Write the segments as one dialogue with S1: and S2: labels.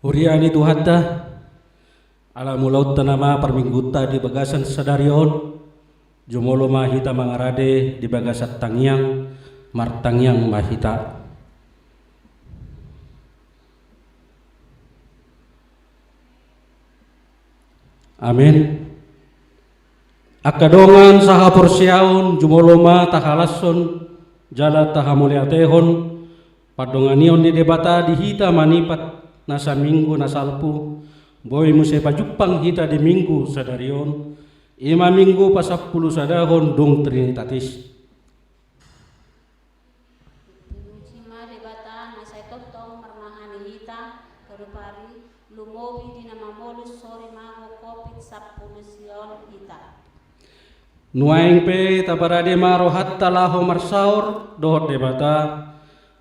S1: Huriani Tuhatta ala mulaut tanama permingguta di bagasan sadarion jumolo mahita mangarade di bagasat tangyang martangyang mahita. Amin. Akadongan saha porsiaon jumoloma tahalason jala tahamuliatehon padonganion di debata dihita manipat nasa minggu nasalpu boy muse pajupang hita di minggu sadarion ima minggu pasapulu sadahon dong trinitatis.
S2: Cima debata nasa totong marmahani hita karupari lumobi di nama molus sore mago kopit sapulu sion hita.
S1: Nuaing pe tabarade maro hatta laho marsaur dohot debata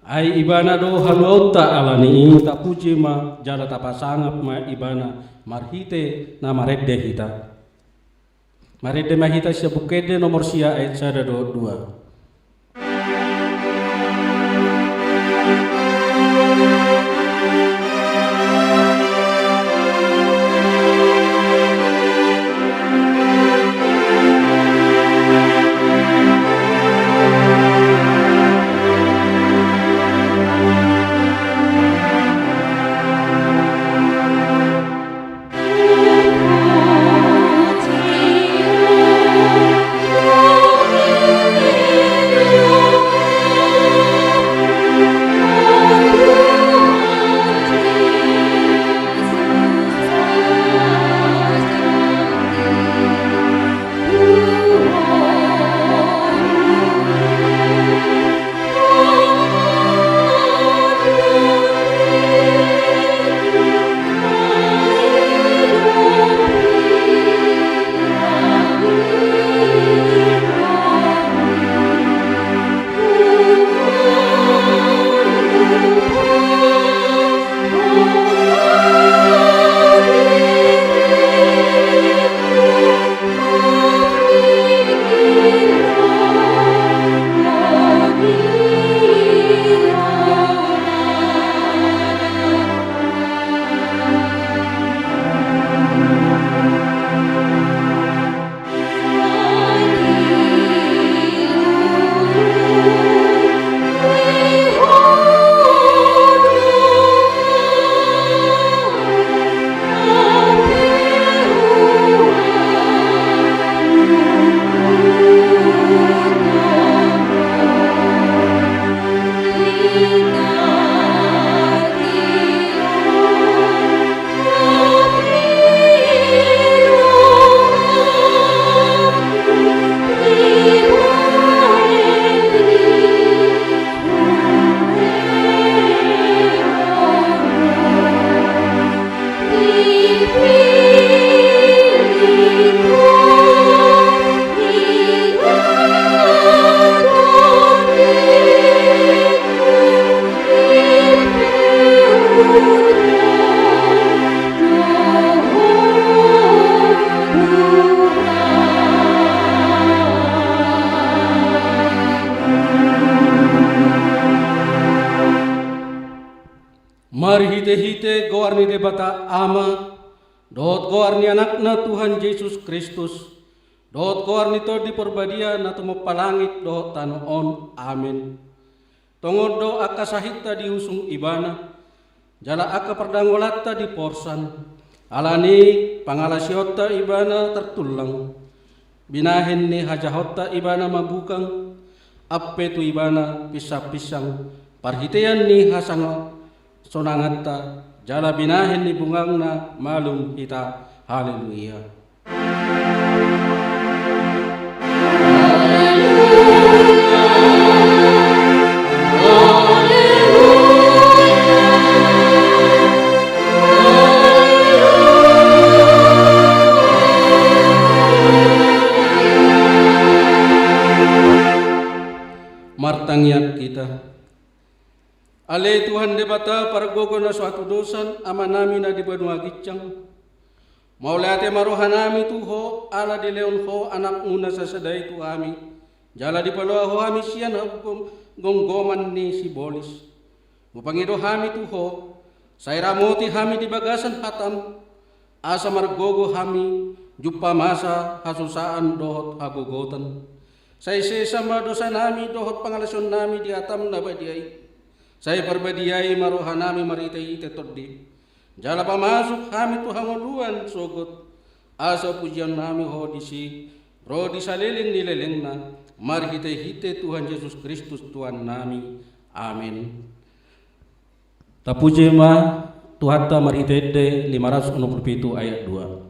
S1: ai ibana do haluauta alani tak puji ma jala tapasangap ma ibana marhite na maredde hita. Maredde mahita sebukede nomor sia ayat sada do 2. Mari hite-hite goarni debata ama dot goarni anakna Tuhan Yesus Kristus dot goarni to di perbadia na tumo palangit dot tanoon. Amin. Tongod do aka sahita di usung ibana jala aka perdangolatta di porsan alani pangalasiota ibana tertulang binahin ni hajahota ibana mabukang appe tu ibana pisang-pisang parhitean ni hasanga sonangatta jala binahin ni bungangna malum hita. Haleluya. Martangyat kita. Ale Tuhan debata pargogo na suatu dosan ama nami na di banua gicang. Maulate marohanami tuho ala di leon ho anak una sa sadai tu ami. Jala di paloa ho ami siyan hukum gonggoman ni si bolis. Mupangido hami tuho Saya ramoti hami di bagasan hatam, asa margogo hami, jumpa masa hasusaan dohot hagogotan. Saya sesama dosa nami dohot pangalason nami di atam na badiay. Saya perbadiay maruha nami maritai tetoddi. Jala pamasuk hami tu hangoluan sogot. Asa pujian nami hodisi, rodi salilin nileleng na. Mari hite Tuhan Yesus Kristus Tuhan nami. Amin. Tapuji ma Tuhan ta mari hite 567 ayat 2.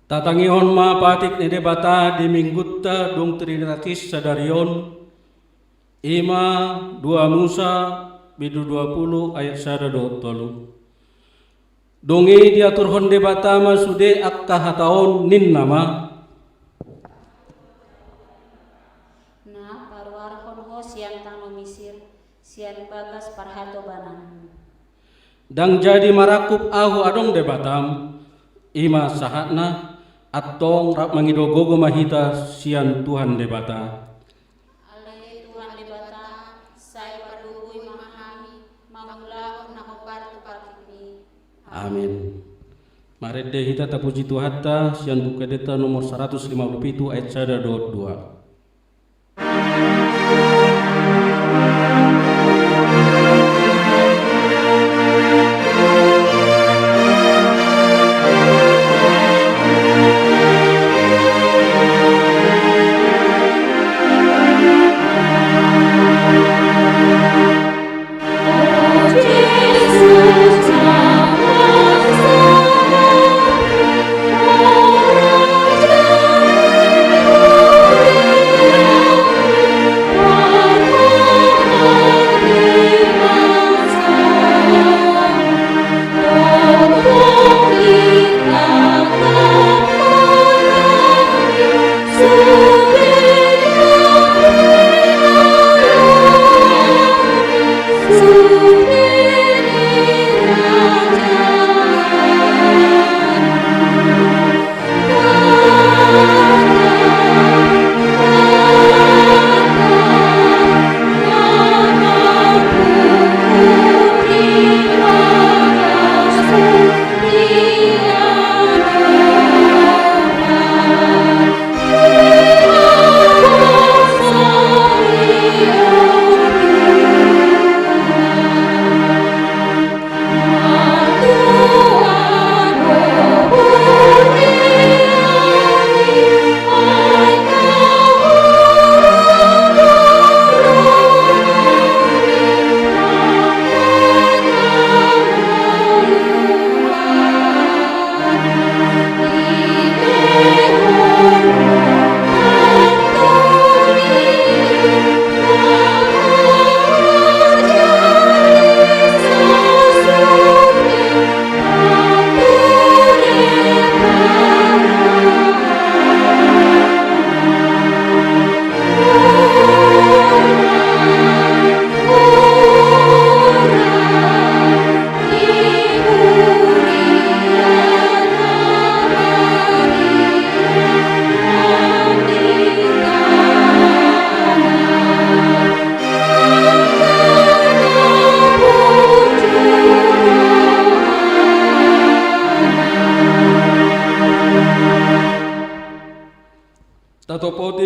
S1: Tatangihon ma patik ni debata di minggutta dong trinatis sadarion ima 2 Musa bidu 20 ayat 1 dongi diaturhon debata ma sude akka hataon nin nama
S2: na parwarhon ho siang tano misir sian bagas parhato banan
S1: dang jadi marakup ahu adong debatam ima sahatna atong rap mangidogogo mahita sian Tuhan debata.
S2: Ale Tuhan debata, saya padugui memahami, mamulaon na koparto pakimi.
S1: Amin. Mari deh kita tapuji Tuhan ta sian buku deta nomor 157 ayat 122.
S3: Oh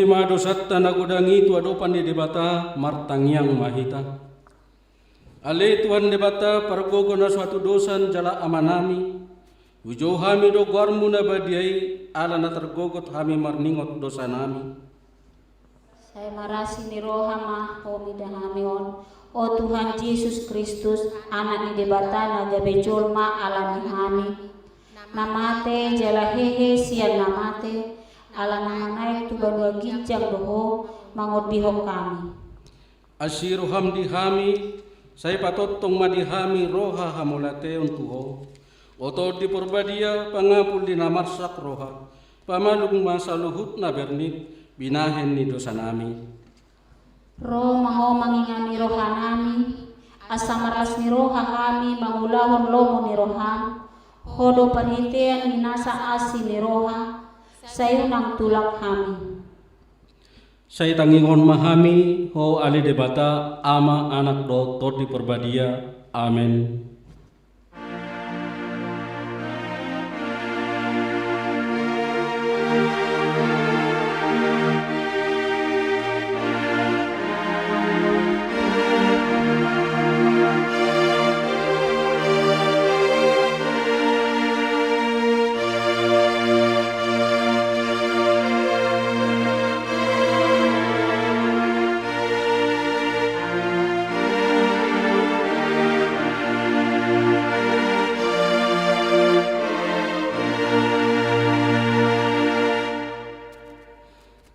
S1: lima dosat tanah gudang itu adopan di debata martangiang mahita. Ale Tuhan debata pergogo na suatu dosan jala amanami. Ujo hami do guarmu na badiai ala na tergogot hami marningot dosa nami.
S2: Saya marasi ni rohama homi dahamion. O Tuhan Yesus Kristus, anak ni debata na gabe jolma alami hami. Namate jala hehe sian namate. Ala namanay tu banua ginjang doho mangot bihok kami.
S1: Asiru hamdi hami, saya patotong madihami roha hamulate untuho. Oto di purbadia pangapul di namarsak roha. Pamalung masa luhut na bernit binahen ni dosa nami.
S2: Roh maho mangingani roha nami. Asa maras ni roha kami mangulahon lomo ni roham. Hodo panitean ni nasa asi ni roha. Sayo nang tulak kami.
S1: Saya tangingon mahami ho ali debata ama anak do di perbadia. Amin.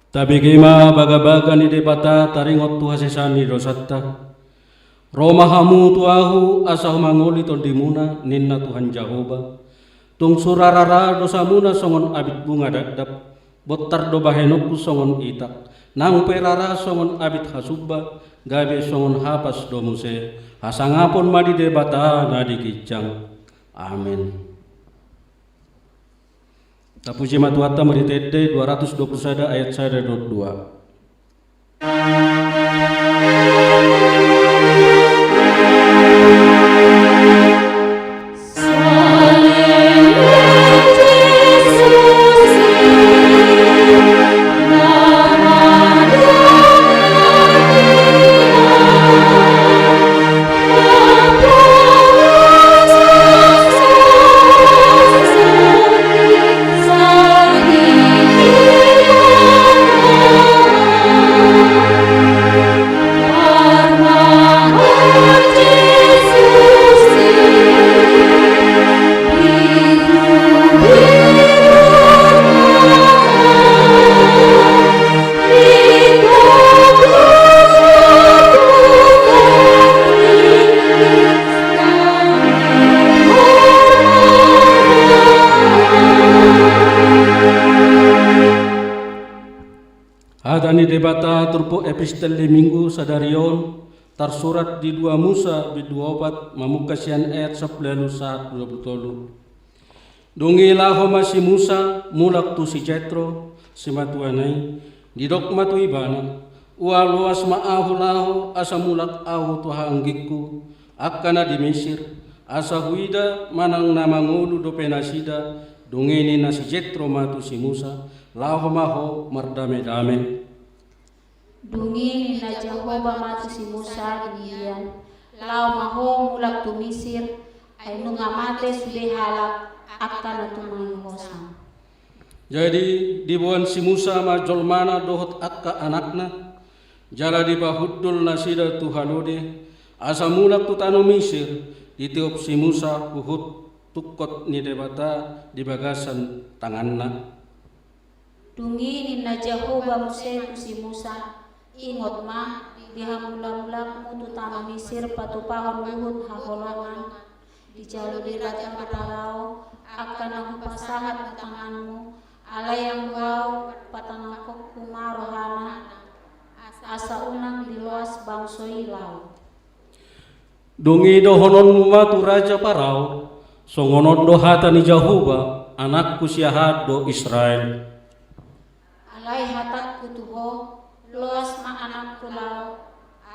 S1: Tabi kima baga-baga ni debata taringot tu hasesani dosatta. Roma hamu tuahu asa mangoli ton dimuna ninna Tuhan Jehova. Tung surarara dosa muna songon abit bunga dadap. Botar do bahenokku songon itak. Nang perara songon abit hasubba. Gabe songon hapas do muse. Hasangapon madi debata nadi kijang. Amin. Tapuji matuata meritete 221 ayat 1-2. Adani debata turpo epistel minggu sadarion tersurat di 2 Musa di 24 mamukasian ayat 11-1-20. Dungilaho masih Musa mulak tu si Jetro si matuanai didok matu ibana ualuas maahu lahu asa mulak ahu tuha anggikku akana di Mesir asa huida manang nama ngulu do penasida dungini na si Jetro matu si Musa laho maho mardame-dame.
S2: Dungi na Jehova matu si Musa diyan. Lau maho mulak tu Misir ay nungamate sude halak akan na tumayo hosam.
S1: Jadi dibuan si Musa ma jolmana dohot akka anakna jala di bahuddul nasida tuhanode asa mulak tu tanu Misir ditiup si Musa uhut tukot ni debata di bagasan tanganna.
S2: Dungi ni na Jehova Muse si Musa ingot ma dihamula-mula mutu tanah Misir patupahon luhut haholongan di jalur di raja patarao akan aku pasahat tanganmu alayang wau patangakok kumarohana asa unang diluas bangsoi lau.
S1: Dungi dohonon matu raja parao songonon dohata ni Jehova anakku siahat do Israel.
S2: Alay hatat kutuho luas ma anak kulau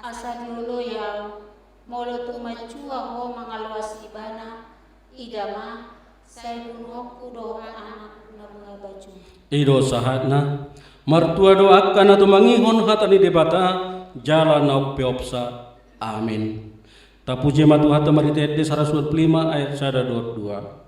S2: asa diuluyaw molo tumacua ho mga luas ibana idama say bunok kudo anak na mga baju.
S1: Ido sahatna Martua doakan atau mangihon hatani debata jalan au peopsa. Amin. Tapuji matu hata maritede sarasut 5 ayat 1-2.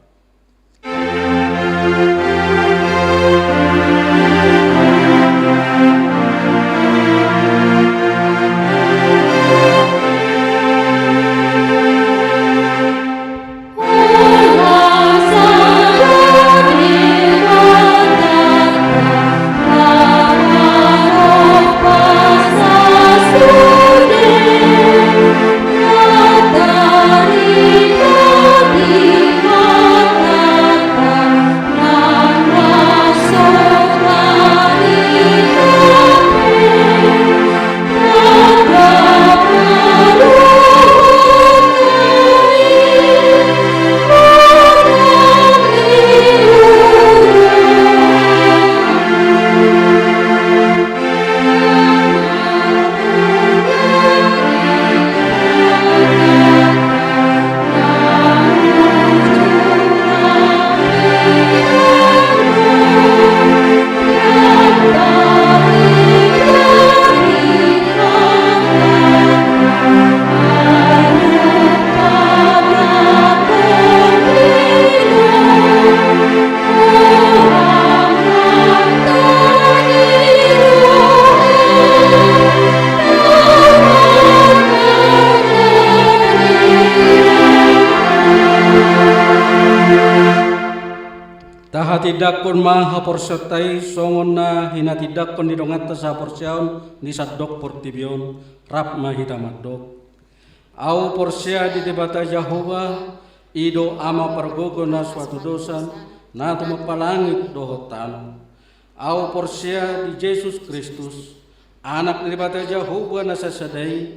S1: Tidak kon maha porsertai songon na hina tidak kon didongat sa porsiaon di sadok portibion rap mahita madok au porsia di debata Jehova ido ama pargogo na suatu dosa na tumapalangit dohotan au porsia di Yesus Kristus anak di debata Jehova na sasadai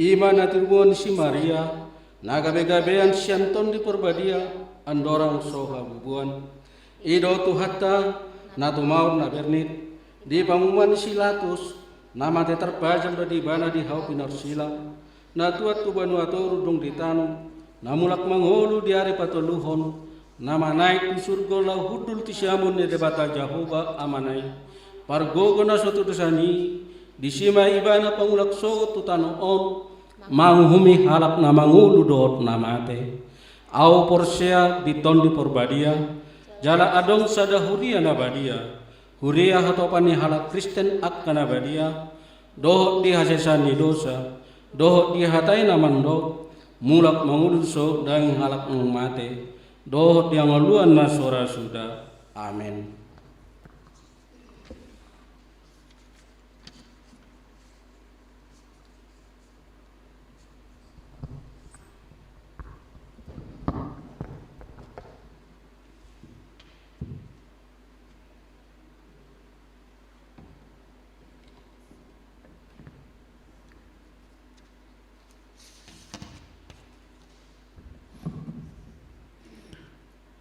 S1: iman na tiruan si Maria na gabe-gabean si Anton di Porbadia andorang soha bubuan ido tu hatta na tumaur na bernit di pamuman silatus nama te terpajang di bana di hau pinar sila na tuat tu banu atoru dong di tanu na mulak mangolu di are patoluhon nama naik di surga lau hudul ti siamun ni debata Jehova amanai pargogo na suatu dosani di sima ibana pangulak so tu tanu on manghumi halap na mangulu dot namate au porsia di ton di Porbadia jala adong sada huria na badia huria hatopani halak Kristen akkana badia doh di hasesani dosa doh di hatai na mando mulak mangulun so dang halak mate doh di angaluan na sora sudah. Amin.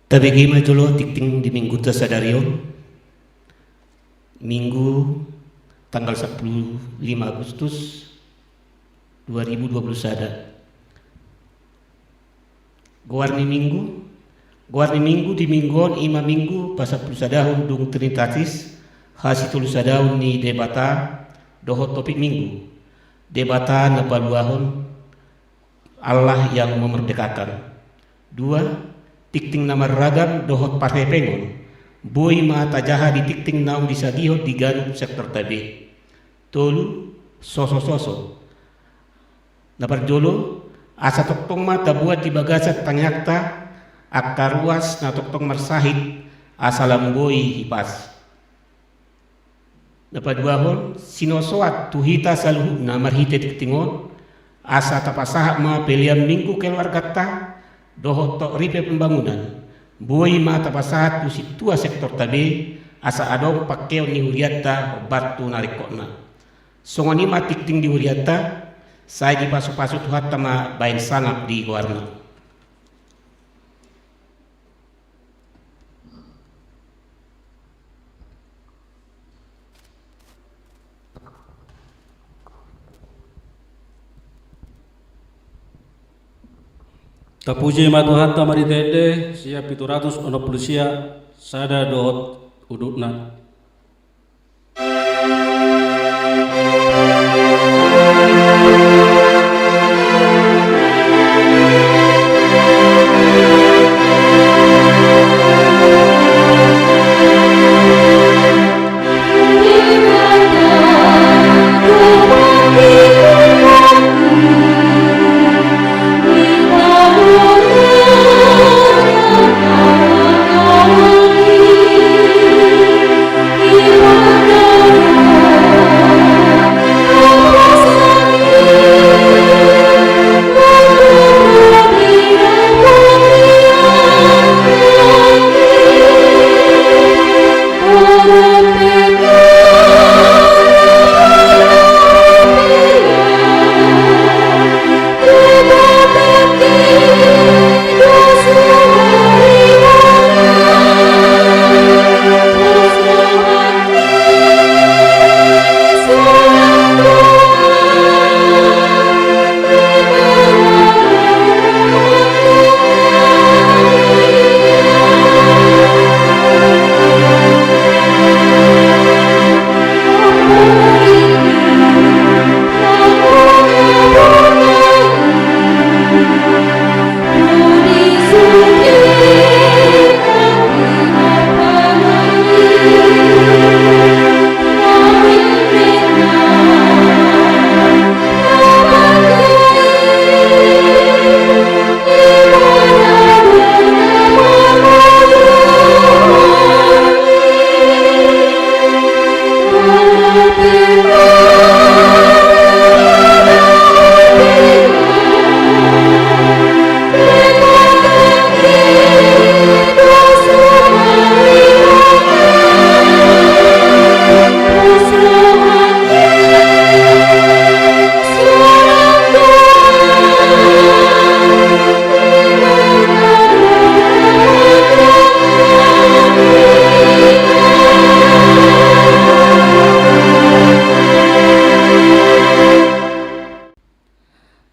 S3: Tabegi majulo tikting di minggu tasadarion minggu tanggal 5 Agustus 2021 Guarni minggu di mingguon ima minggu pasapul sadahun dung trinitatis hasitul sadahun ni debata dohot topik minggu debata napaluahon Allah yang memerdekakan. 2. Tikting nama ragam dohot partai pengon boy mata jaha di tikting naung disagihot di ganu sektor tabe tolu soso napar jolo asa toktong mata buat di bagasat tanyakta akar ruas na toktong marsahit asa lamboy hipas napar duahon sinosoat tuhita saluhug na marhite tiktingon asa tapasahak ma pelian minggu keluarga ta dohot tok ripe pembangunan buai mata pasahat tu situa sektor tabe asa adong pakeo ni huriata batu narikokna songoni matik ting di huriata saya di pasu-pasu tu hatta ma bain sangap di Guarna.
S1: Tapuji matuhan tamari dede siap 700 ono pulusia sada dohot udukna.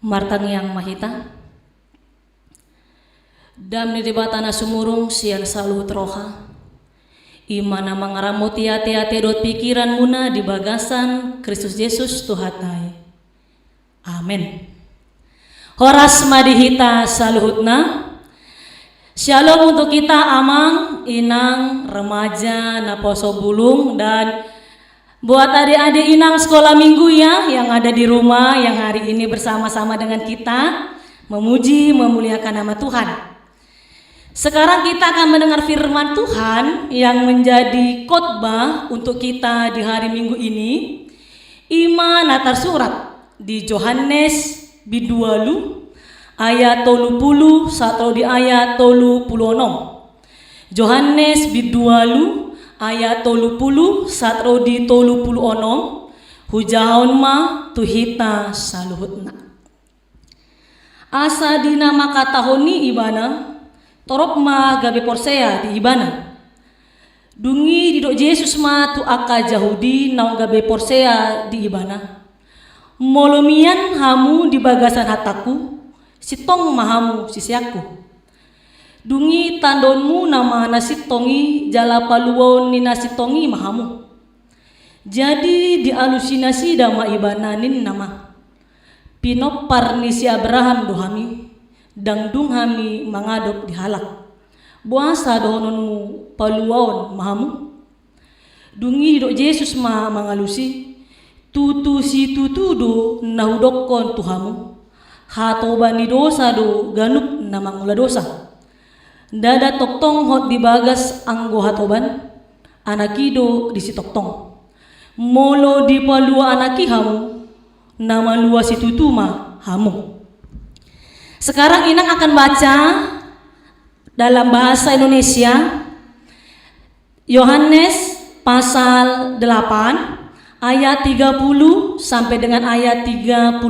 S4: Martang yang mahita Damni debatana sumurung sian saluhut roha imana mangaramu tia-tia dot pikiran muna di bagasan Kristus Yesus Tuhatai. Amin. Horas madihita saluhutna. Shalom untuk kita amang, inang, remaja, naposo bulung, dan buat adik-adik inang sekolah minggu ya yang ada di rumah yang hari ini bersama-sama dengan kita memuji memuliakan nama Tuhan. Sekarang kita akan mendengar firman Tuhan yang menjadi khotbah untuk kita di hari Minggu ini. Iman atar surat di Yohanes bidualu ayat 30 satro di ayat 36. Yohanes bidualu ayat 30 satro di 36 hujaon ma tuhita saluhutna. Asa dina makatahoni ibana torok ma gabe porsea di ibana. Dungi didok Yesus ma tu aka Yahudi naung gabe porsea di ibana. Molomian hamu di bagasan hataku, sitong mahamu sisiaku. Dungi tandonmu nama nasitongi jala paluon ni nasitongi mahamu. Jadi dialusinasi dama ibananin nama. Pinopar ni si Abraham dohami. Dangdung hami mangadop dihalak. Buasa dohononmu paluaon mahamu. Dungi dok Yesus ma mangalusi. Tutu si tutudo nahudokon tuhamu. Hatoban di dosa do ganup na mangula dosa. Dada toktong hot di bagas anggo hatoban. Anakido di si toktong. Molo di palua anaki hamu. Nama lua si tutuma hamu. Sekarang inang akan baca dalam bahasa Indonesia Yohanes pasal 8 ayat 30 sampai dengan ayat 36.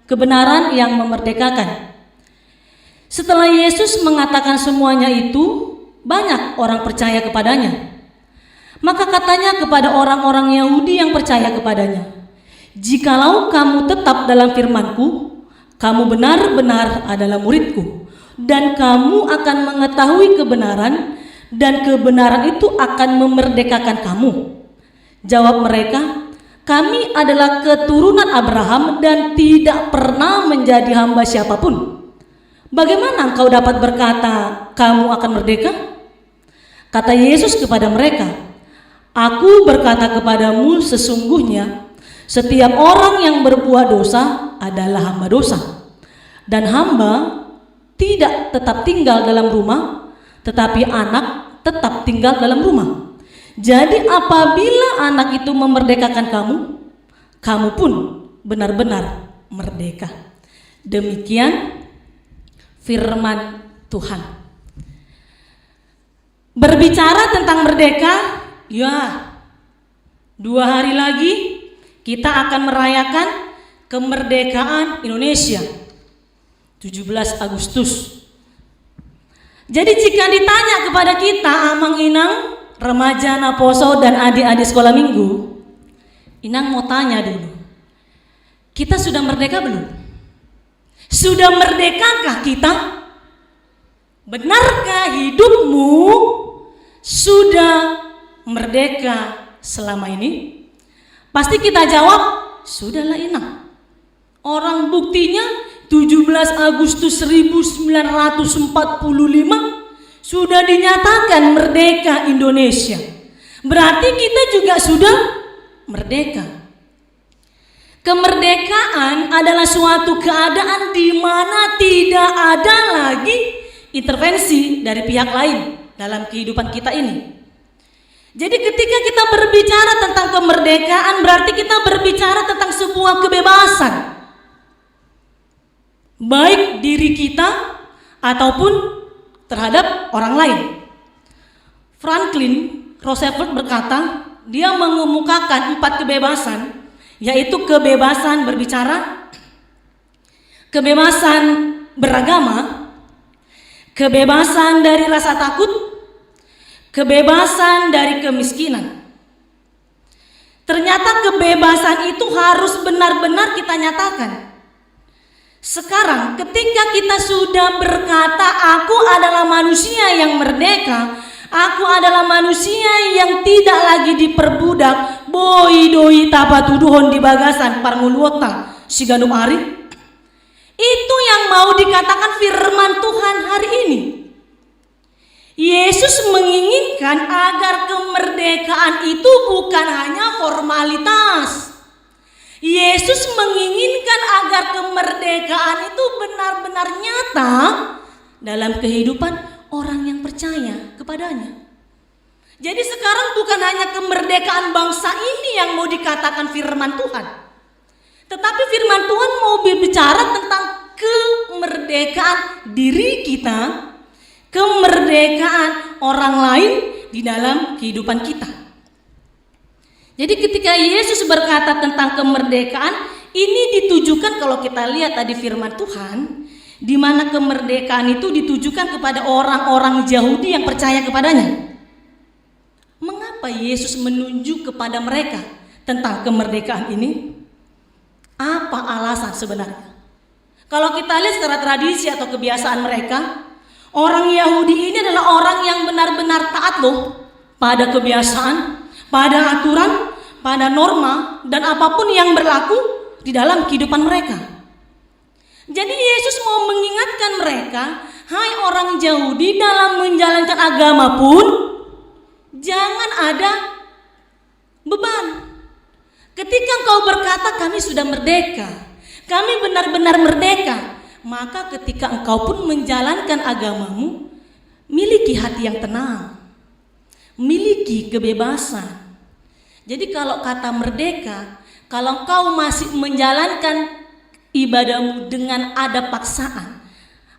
S4: Kebenaran yang memerdekakan. Setelah Yesus mengatakan semuanya itu, banyak orang percaya kepadanya. Maka katanya kepada orang-orang Yahudi yang percaya kepadanya, "Jikalau kamu tetap dalam firman-Ku, kamu benar-benar adalah murid-Ku, dan kamu akan mengetahui kebenaran, dan kebenaran itu akan memerdekakan kamu." Jawab mereka, "Kami adalah keturunan Abraham dan tidak pernah menjadi hamba siapapun. Bagaimana engkau dapat berkata, kamu akan merdeka?" Kata Yesus kepada mereka, "Aku berkata kepadamu sesungguhnya, setiap orang yang berbuat dosa adalah hamba dosa. Dan hamba tidak tetap tinggal dalam rumah, tetapi anak tetap tinggal dalam rumah. Jadi apabila anak itu memerdekakan kamu, kamu pun benar-benar merdeka." Demikian firman Tuhan. Berbicara tentang merdeka, ya 2 hari lagi kita akan merayakan kemerdekaan Indonesia 17 Agustus. Jadi jika ditanya kepada kita amang inang, remaja naposo dan adik-adik sekolah minggu, inang mau tanya dulu, kita sudah merdeka belum? Sudah merdekakah kita? Benarkah hidupmu sudah merdeka selama ini? Pasti kita jawab, sudahlah inang. Orang buktinya 17 Agustus 1945 sudah dinyatakan merdeka Indonesia. Berarti kita juga sudah merdeka. Kemerdekaan adalah suatu keadaan di mana tidak ada lagi intervensi dari pihak lain dalam kehidupan kita ini. Jadi ketika kita berbicara tentang kemerdekaan, berarti kita berbicara tentang sebuah kebebasan, baik diri kita ataupun terhadap orang lain. Franklin Roosevelt berkata, dia mengemukakan 4 kebebasan, yaitu kebebasan berbicara, kebebasan beragama, kebebasan dari rasa takut, kebebasan dari kemiskinan. Ternyata kebebasan itu harus benar-benar kita nyatakan. Sekarang ketika kita sudah berkata, aku adalah manusia yang merdeka, aku adalah manusia yang tidak lagi diperbudak, boi doi tapa tuduhon di bagasan parnguluota sigandum ari. Itu yang mau dikatakan firman Tuhan hari ini. Yesus menginginkan agar kemerdekaan itu bukan hanya formalitas. Yesus menginginkan agar kemerdekaan itu benar-benar nyata dalam kehidupan orang yang percaya kepadanya. Jadi sekarang bukan hanya kemerdekaan bangsa ini yang mau dikatakan firman Tuhan, tetapi firman Tuhan mau berbicara tentang kemerdekaan diri kita, kemerdekaan orang lain di dalam kehidupan kita. Jadi ketika Yesus berkata tentang kemerdekaan, ini ditujukan, kalau kita lihat tadi firman Tuhan, di mana kemerdekaan itu ditujukan kepada orang-orang Yahudi yang percaya kepadanya. Mengapa Yesus menunjuk kepada mereka tentang kemerdekaan ini? Apa alasan sebenarnya? Kalau kita lihat secara tradisi atau kebiasaan mereka, orang Yahudi ini adalah orang yang benar-benar taat loh pada kebiasaan, pada aturan, pada norma, dan apapun yang berlaku di dalam kehidupan mereka. Jadi Yesus mau mengingatkan mereka, hai orang Yahudi, dalam menjalankan agama pun jangan ada beban. Ketika engkau berkata kami sudah merdeka, kami benar-benar merdeka, maka ketika engkau pun menjalankan agamamu, miliki hati yang tenang, miliki kebebasan. Jadi kalau kata merdeka, kalau engkau masih menjalankan ibadahmu dengan ada paksaan,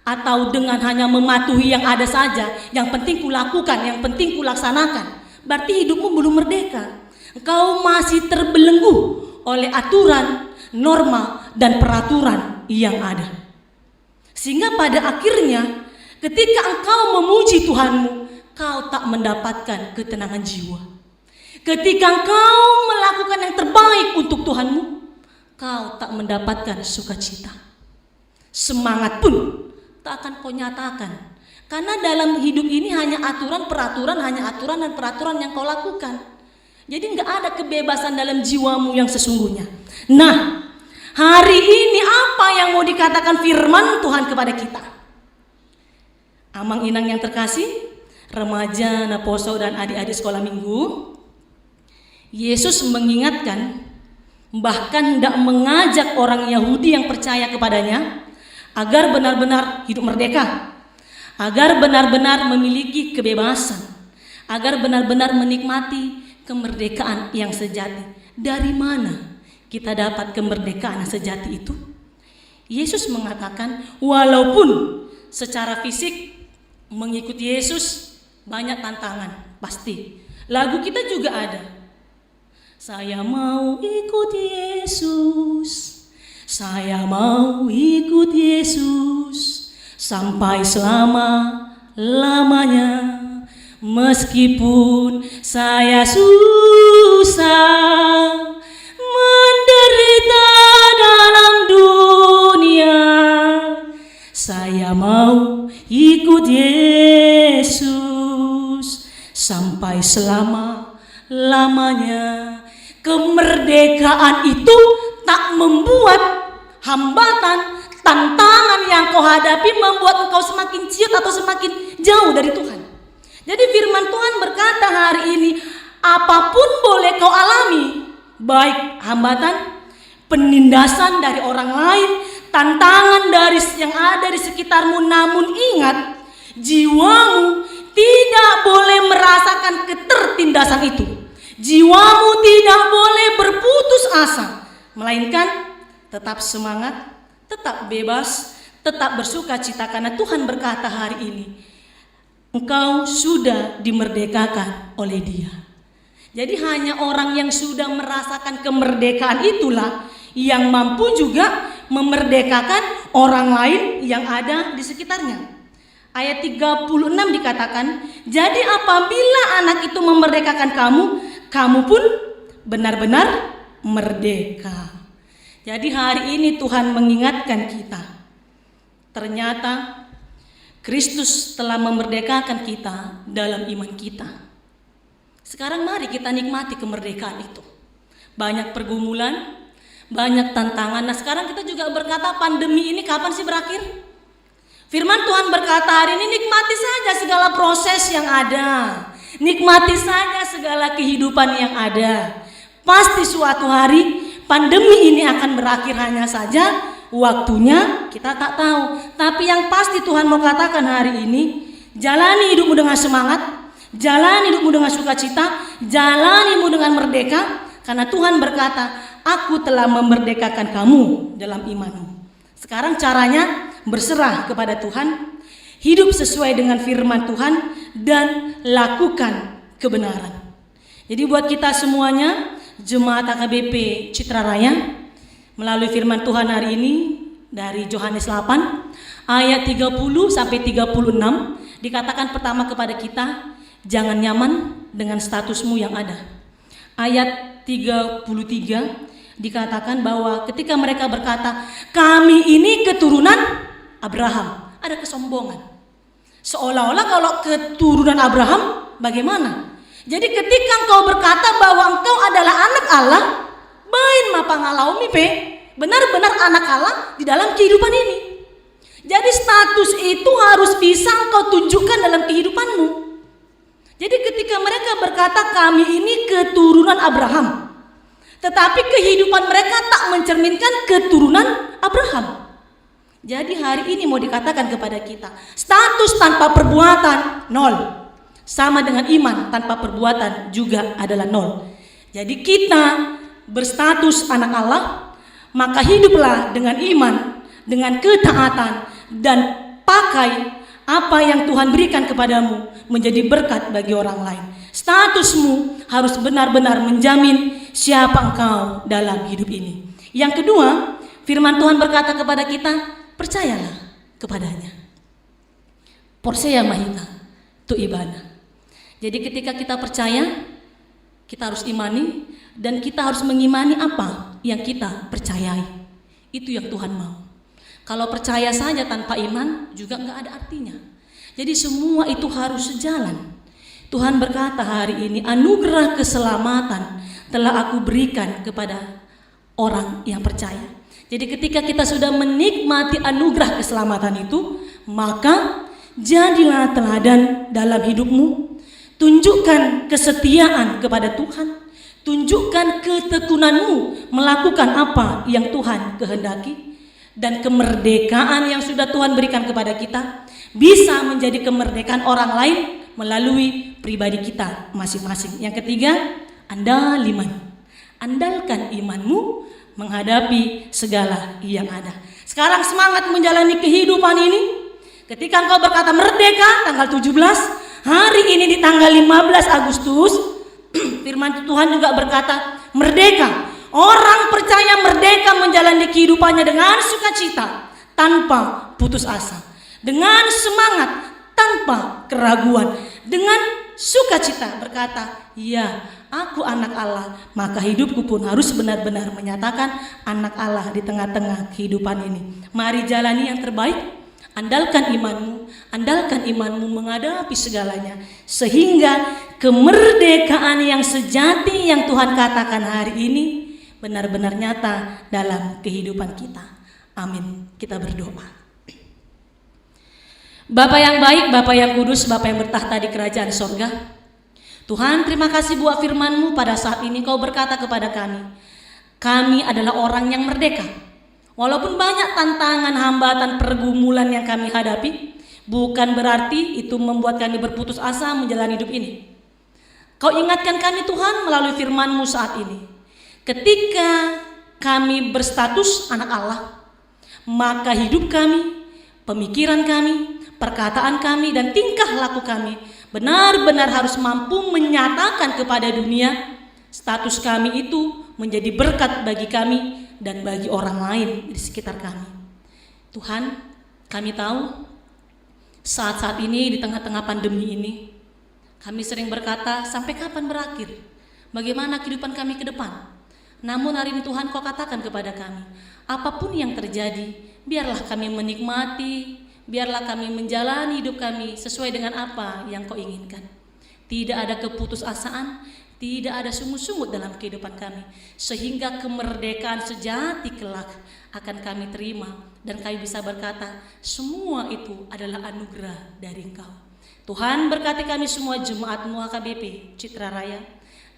S4: atau dengan hanya mematuhi yang ada saja, yang penting kulakukan, yang penting kulaksanakan, berarti hidupmu belum merdeka. Engkau masih terbelenggu oleh aturan, norma, dan peraturan yang ada. Sehingga pada akhirnya ketika engkau memuji Tuhanmu, kau tak mendapatkan ketenangan jiwa. Ketika engkau melakukan yang terbaik untuk Tuhanmu, kau tak mendapatkan sukacita. Semangat pun tak akan kau nyatakan. Karena dalam hidup ini hanya aturan, peraturan, hanya aturan dan peraturan yang kau lakukan. Jadi nggak ada kebebasan dalam jiwamu yang sesungguhnya. Nah, hari ini apa yang mau dikatakan firman Tuhan kepada kita? Amang inang yang terkasih, remaja, naposo, dan adik-adik sekolah minggu, Yesus mengingatkan, bahkan hendak mengajak orang Yahudi yang percaya kepadanya agar benar-benar hidup merdeka, agar benar-benar memiliki kebebasan, agar benar-benar menikmati kemerdekaan yang sejati. Dari mana kita dapat kemerdekaan yang sejati itu? Yesus mengatakan, walaupun secara fisik mengikuti Yesus banyak tantangan, pasti. Lagu kita juga ada. Saya mau ikut Yesus, saya mau ikut Yesus sampai selama-lamanya. Meskipun saya susah menderita dalam dunia, saya mau ikut Yesus sampai selama-lamanya. Kemerdekaan itu tak membuat hambatan, tantangan yang kau hadapi membuat engkau semakin ciut atau semakin jauh dari Tuhan. Jadi firman Tuhan berkata hari ini, apapun boleh kau alami, baik hambatan, penindasan dari orang lain, tantangan dari yang ada di sekitarmu, namun ingat, jiwamu tidak boleh merasakan ketertindasan itu. Jiwamu tidak boleh berputus asa, melainkan tetap semangat, tetap bebas, tetap bersuka cita, karena Tuhan berkata hari ini, engkau sudah dimerdekakan oleh Dia. Jadi hanya orang yang sudah merasakan kemerdekaan itulah yang mampu juga memerdekakan orang lain yang ada di sekitarnya. Ayat 36 dikatakan, jadi apabila anak itu memerdekakan kamu, kamu pun benar-benar merdeka. Jadi hari ini Tuhan mengingatkan kita, ternyata Kristus telah memerdekakan kita dalam iman kita. Sekarang mari kita nikmati kemerdekaan itu. Banyak pergumulan, banyak tantangan. Nah sekarang kita juga berkata, pandemi ini kapan sih berakhir? Firman Tuhan berkata hari ini, nikmati saja segala proses yang ada, nikmati saja segala kehidupan yang ada. Pasti suatu hari pandemi ini akan berakhir, hanya saja waktunya kita tak tahu. Tapi yang pasti Tuhan mau katakan hari ini, jalani hidupmu dengan semangat, jalani hidupmu dengan sukacita, jalani hidupmu dengan merdeka. Karena Tuhan berkata, aku telah memerdekakan kamu dalam imanmu. Sekarang caranya berserah kepada Tuhan, hidup sesuai dengan firman Tuhan, dan lakukan kebenaran. Jadi buat kita semuanya, Jemaat AKBP Citra Raya, melalui firman Tuhan hari ini dari Yohanes 8 ayat 30 sampai 36 dikatakan pertama kepada kita, jangan nyaman dengan statusmu yang ada. Ayat 33 dikatakan bahwa ketika mereka berkata, kami ini keturunan Abraham, ada kesombongan. Seolah-olah kalau keturunan Abraham bagaimana? Jadi ketika engkau berkata bahwa engkau adalah anak Allah, bain mapa ngalaumi pe, benar-benar anak Allah di dalam kehidupan ini. Jadi status itu harus bisa engkau tunjukkan dalam kehidupanmu. Jadi ketika mereka berkata kami ini keturunan Abraham, tetapi kehidupan mereka tak mencerminkan keturunan Abraham. Jadi hari ini mau dikatakan kepada kita, status tanpa perbuatan nol, sama dengan iman tanpa perbuatan juga adalah nol. Jadi kita berstatus anak Allah, maka hiduplah dengan iman, dengan ketaatan, dan pakai apa yang Tuhan berikan kepadamu menjadi berkat bagi orang lain. Statusmu harus benar-benar menjamin siapa engkau dalam hidup ini. Yang kedua, firman Tuhan berkata kepada kita, percayalah kepadanya. Porseia mahita tu ibana. Jadi ketika kita percaya, kita harus imani, dan kita harus mengimani apa yang kita percayai. Itu yang Tuhan mau. Kalau percaya saja tanpa iman juga nggak ada artinya. Jadi semua itu harus sejalan. Tuhan berkata hari ini, anugerah keselamatan telah aku berikan kepada orang yang percaya. Jadi ketika kita sudah menikmati anugerah keselamatan itu, maka jadilah teladan dalam hidupmu. Tunjukkan kesetiaan kepada Tuhan, tunjukkan ketekunanmu melakukan apa yang Tuhan kehendaki, dan kemerdekaan yang sudah Tuhan berikan kepada kita bisa menjadi kemerdekaan orang lain melalui pribadi kita masing-masing. Yang ketiga, andalkan imanmu menghadapi segala yang ada. Sekarang semangat menjalani kehidupan ini. Ketika engkau berkata merdeka tanggal 17, hari ini di tanggal 15 Agustus, firman Tuhan juga berkata merdeka. Orang percaya merdeka menjalani kehidupannya dengan sukacita, tanpa putus asa, dengan semangat, tanpa keraguan, dengan sukacita berkata, ya aku anak Allah, maka hidupku pun harus benar-benar menyatakan anak Allah di tengah-tengah kehidupan ini. Mari jalani yang terbaik. Andalkan imanmu menghadapi segalanya, sehingga kemerdekaan yang sejati yang Tuhan katakan hari ini benar-benar nyata dalam kehidupan kita. Amin. Kita berdoa. Bapa yang baik, Bapa yang kudus, Bapa yang bertahta di kerajaan sorga, Tuhan, terima kasih buat firman-Mu pada saat ini. Kau berkata kepada kami adalah orang yang merdeka. Walaupun banyak tantangan, hambatan, pergumulan yang kami hadapi, bukan berarti itu membuat kami berputus asa menjalani hidup ini. Kau ingatkan kami Tuhan melalui firman-Mu saat ini. Ketika kami berstatus anak Allah, maka hidup kami, pemikiran kami, perkataan kami, dan tingkah laku kami benar-benar harus mampu menyatakan kepada dunia status kami itu menjadi berkat bagi kami dan bagi orang lain di sekitar kami. Tuhan, kami tahu saat-saat ini di tengah-tengah pandemi ini, kami sering berkata, sampai kapan berakhir? bagaimana kehidupan kami ke depan. Namun hari ini Tuhan, Kau katakan kepada kami, apapun yang terjadi, biarlah kami menikmati, biarlah kami menjalani hidup kami sesuai dengan apa yang Kau inginkan. Tidak ada keputusasaan, tidak ada sungut-sungut dalam kehidupan kami, sehingga kemerdekaan sejati kelak akan kami terima, dan kami bisa berkata, semua itu adalah anugerah dari Engkau. Tuhan, berkati kami semua jemaat-Mu HKBP Citra Raya,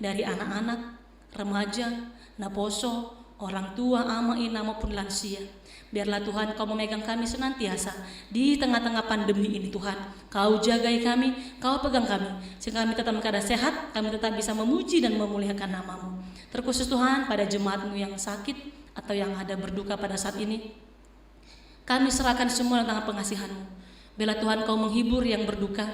S4: dari anak-anak, remaja, naposo, orang tua, ama, ina maupun lansia. Biarlah Tuhan Kau memegang kami senantiasa di tengah-tengah pandemi ini. Tuhan, Kau jagai kami, Kau pegang kami, sehingga kami tetap keadaan sehat, kami tetap bisa memuji dan memuliakan nama-Mu. Terkhusus Tuhan pada jemaat-Mu yang sakit atau yang ada berduka pada saat ini, kami serahkan semua dalam tangan pengasihan-Mu. Biarlah Tuhan Kau menghibur yang berduka,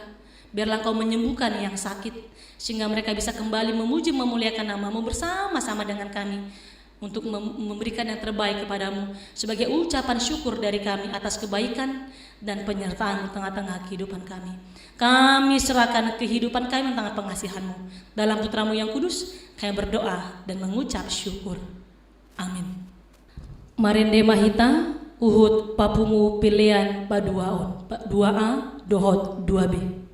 S4: biarlah Kau menyembuhkan yang sakit, sehingga mereka bisa kembali memuji memuliakan nama-Mu bersama-sama dengan kami, untuk memberikan yang terbaik kepadamu sebagai ucapan syukur dari kami atas kebaikan dan penyertaan di tengah-tengah kehidupan kami. Kami serahkan kehidupan kami tengah pengasihan-Mu. Dalam Putra-Mu yang kudus, kami berdoa dan mengucap syukur. Amin. Marende Mahita, Uhud Papungu Pilihan Paduaon 2A Dohot 2B.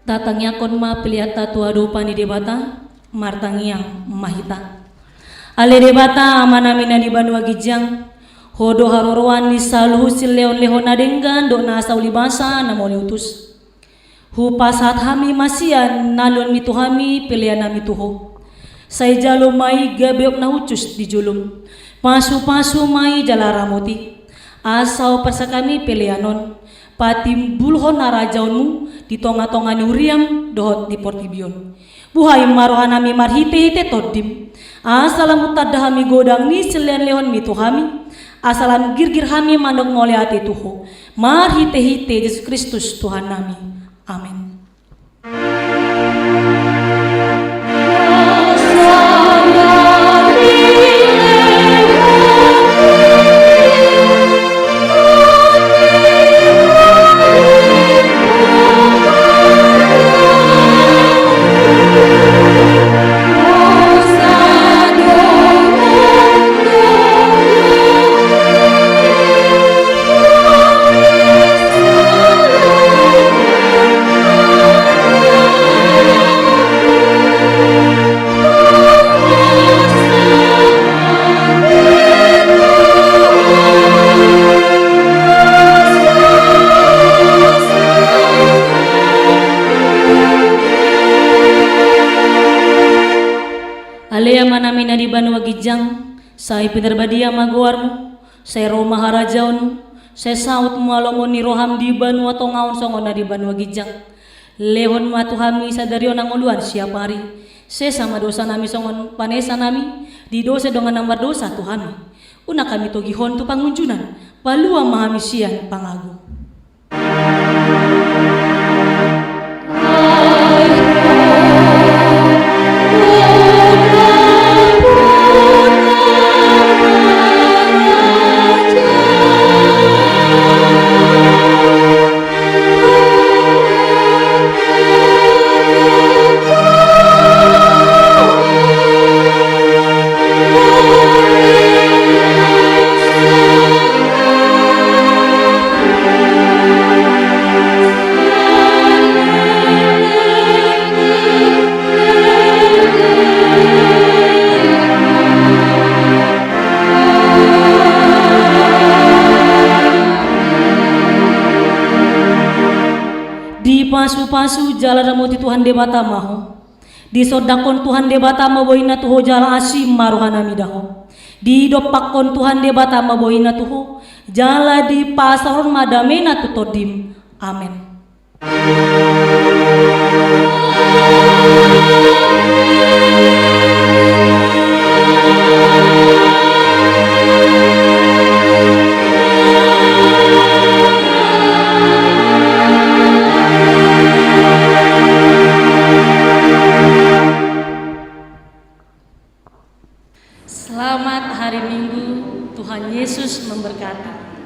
S4: Datangnya konma peliata tua dupa ni debata martangiang mahita. Ale debata manamina di Banua Gijang hodo haroroan ni saluhu sileon lehon adenggan do na sauli basa na moliutus. Hu pasat hami masian nalon mitu hami peliana mituho. Sai jalo mai gabeok na ucus di julum. Pasu-pasu mai jalaramoti. Asau pasa kami pelianon. Patim bulhon na rajaunmu di tonga-tonga ni uriam dohot di portibion. Buhay marohanami marhite-hite todim. Asalam utadahami godang ni selian lehon mitu hami. Asalam girgir hami mandok ngole ati tuho. Marhite-hite Yesus Kristus Tuhan nami. Amin.
S5: Oh
S4: Sai penerbadia maguarmu, sai Roma harajaun, sai saut mualomo ni roham di banu atau ngaun songona di banu gijang. Lehon matuhami sadarion ang uluan siapa hari. Se sama dosa nami songon panesa nami, di dosa dengan nomor dosa Tuhan. Una kami togihon tu pangunjunan, palua mahamisian pangagu. Pasu-pasu jala ramoti Tuhan debata maho. Di sodakon Tuhan debata maboina tuho jala asim maruhana midaho. Di dopakon Tuhan debata maboina tuho jala di pasaron madamena tutodim. Amin. Selamat hari Minggu, Tuhan Yesus memberkati.